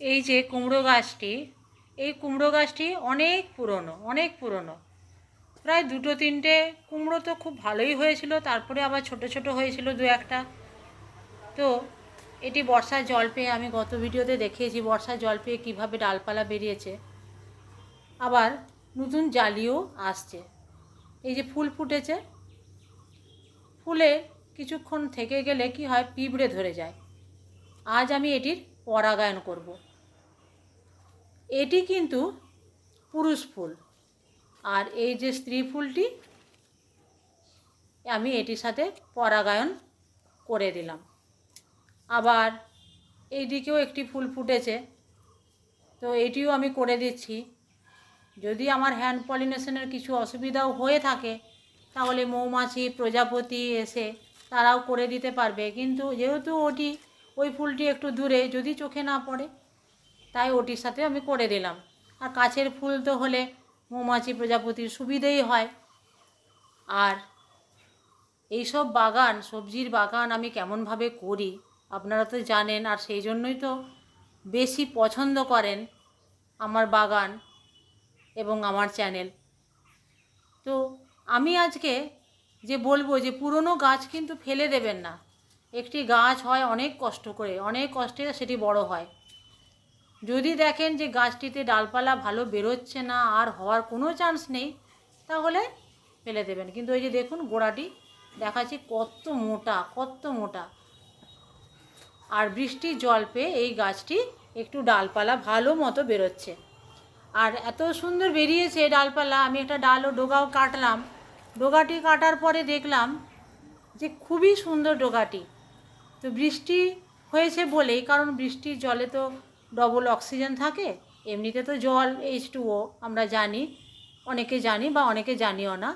এই যে কুমড়ো গাছটি, এই কুমড়ো গাছটি অনেক পুরনো, প্রায় দুটো তিনটে কুমড়ো তো খুব ভালোই হয়েছিল, তারপরে আবার ছোট ছোট হয়েছিল দু একটা। তো এটি বর্ষার জল পেয়ে, আমি গত ভিডিওতে দেখিয়েছি বর্ষার জল পেয়ে কীভাবে ডালপালা বেরিয়েছে, আবার নতুন জালিও আসছে। এই যে ফুল ফুটেছে, ফুলে কিছুক্ষণ থেকে গেলে কি হয়, পিঁপড়ে ধরে যায়। আজ আমি এটির পরাগায়ন করব। এটি কিন্তু পুরুষ ফুল, আর এই যে স্ত্রী ফুলটি আমি এটির সাথে পরাগায়ন করে দিলাম। আবার এই দিকেও একটি ফুল ফুটেছে, তো এটিও আমি করে দিচ্ছি। যদি আমার হ্যান্ড পলিনেশনের কিছু অসুবিধাও হয়ে থাকে তাহলে মৌমাছি প্রজাপতি এসে তারাও করে দিতে পারবে, কিন্তু যেহেতু ওই ফুলটি একটু দূরে, যদি চোখে না পড়ে, তাই ওটির সাথে আমি করে দিলাম। আর কাছের ফুল তো হলে মৌমাছি প্রজাপতির সুবিধেই হয়। আর এইসব বাগান, সবজির বাগান আমি কেমনভাবে করি আপনারা তো জানেন, আর সেই জন্যই তো বেশি পছন্দ করেন আমার বাগান এবং আমার চ্যানেল। তো আমি আজকে যে বলবো যে পুরনো গাছ কিন্তু ফেলে দেবেন না। একটি গাছ হয় অনেক কষ্ট করে, অনেক কষ্টে সেটি বড় হয়। যদি দেখেন যে গাছটিতে ডালপালা ভালো বেরোচ্ছে না, আর হওয়ার কোনো চান্স নেই, তাহলে ফেলে দেবেন। কিন্তু ওই যে দেখুন গোড়াটি দেখাচ্ছি কত মোটা, আর বৃষ্টির জল পেয়ে এই গাছটি একটু ডালপালা ভালো মতো বেরোচ্ছে। আর এত সুন্দর বেরিয়েছে ডালপালা, আমি একটা ডাল ও ডোগাও কাটলাম। ডোগাটি কাটার পরে দেখলাম যে খুবই সুন্দর ডোগাটি। তো বৃষ্টি হয়েছে বলেই, কারণ বৃষ্টির জলে তো ডবল অক্সিজেন থাকে। এমনিতে তো জল H2O আমরা জানি, অনেকে জানি বা অনেকে জানিও না।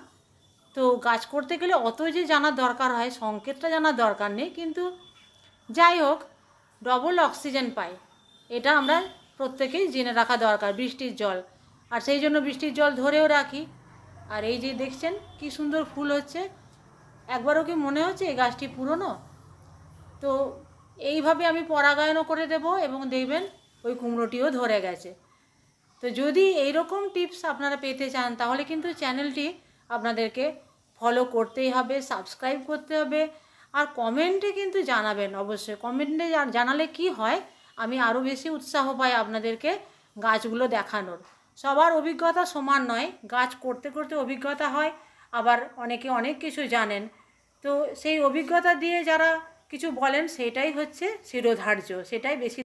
তো গাছ করতে গেলে অত যে জানার দরকার হয়, সংকেতটা জানার দরকার নেই, কিন্তু যাই হোক ডবল অক্সিজেন পায়, এটা আমরা প্রত্যেকেই জেনে রাখা দরকার বৃষ্টির জল। আর সেই জন্য বৃষ্টির জল ধরেও রাখি। আর এই যে দেখছেন কি সুন্দর ফুল হচ্ছে, একবারও কি মনে হচ্ছে এই গাছটি পুরনো? তো এইভাবে আমি পরাগায়নও করে দেব, এবং দেখবেন ওই কুমড়োটিও ধরে গেছে। তো যদি এইরকম টিপস আপনারা পেতে চান তাহলে কিন্তু চ্যানেলটি আপনাদেরকে ফলো করতেই হবে, সাবস্ক্রাইব করতে হবে, আর কমেন্টে কিন্তু জানাবেন অবশ্যই। কমেন্টে জানালে কি হয়, আমি আরও বেশি উৎসাহ পাই আপনাদেরকে গাছগুলো দেখানোর। সবার অভিজ্ঞতা সমান নয়, গাছ করতে করতে অভিজ্ঞতা হয়, আবার অনেকে অনেক কিছু জানেন। তো সেই অভিজ্ঞতা দিয়ে যারা কিছু বলেন সেটাই হচ্ছে শিরোধার্য, সেটাই বেশি